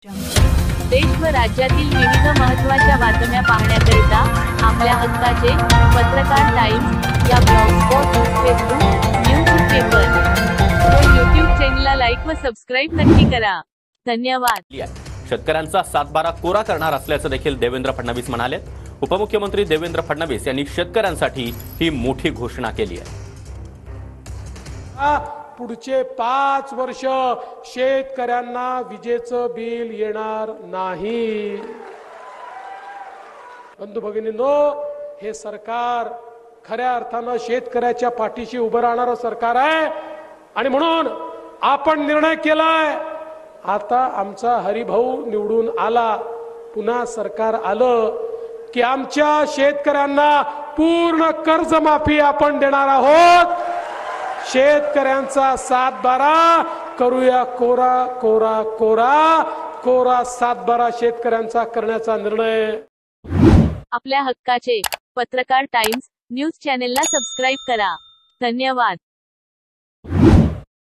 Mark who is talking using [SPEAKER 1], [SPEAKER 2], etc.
[SPEAKER 1] देश व राज्यातील विविध महत्त्वाच्या बातम्या पाहण्याकरिता आपल्या हक्काचे पत्रकार टाइम्स या ब्लॉगस्पॉट, फेसबुक, न्यूज पेपर व यूट्यूब चॅनलला लाईक व सबस्क्राईब नक्की करा. धन्यवाद.
[SPEAKER 2] शेतकऱ्यांचा सातबारा कोरा करणार असल्याचं देखील देवेंद्र फडणवीस म्हणाले. उपमुख्यमंत्री देवेंद्र फडणवीस यांनी शेतकऱ्यांसाठी ही मोठी घोषणा केली आहे.
[SPEAKER 3] पुढचे 5 वर्ष शेतकऱ्यांना विजेचं बिल येणार नाही. बंधू भगिनींनो, हे सरकार खऱ्या अर्थानं शेतकऱ्याच्या पाठीशी उभं राहणारं सरकार आहे आणि म्हणून आपण निर्णय केलाय. आता आमचा हरिभाऊ निवडून आला, पुन्हा सरकार आलं की आमच्या शेतकऱ्यांना पूर्ण कर्जमाफी आपण देणार आहोत. शेतकऱ्यांचा सातबारा करूया कोरा कोरा कोरा कोरा सातबारा शेतकऱ्यांचा करण्याचा निर्णय.
[SPEAKER 1] आपल्या हक्काचे पत्रकार टाइम्स न्यूज चॅनलला सबस्क्राईब करा. धन्यवाद.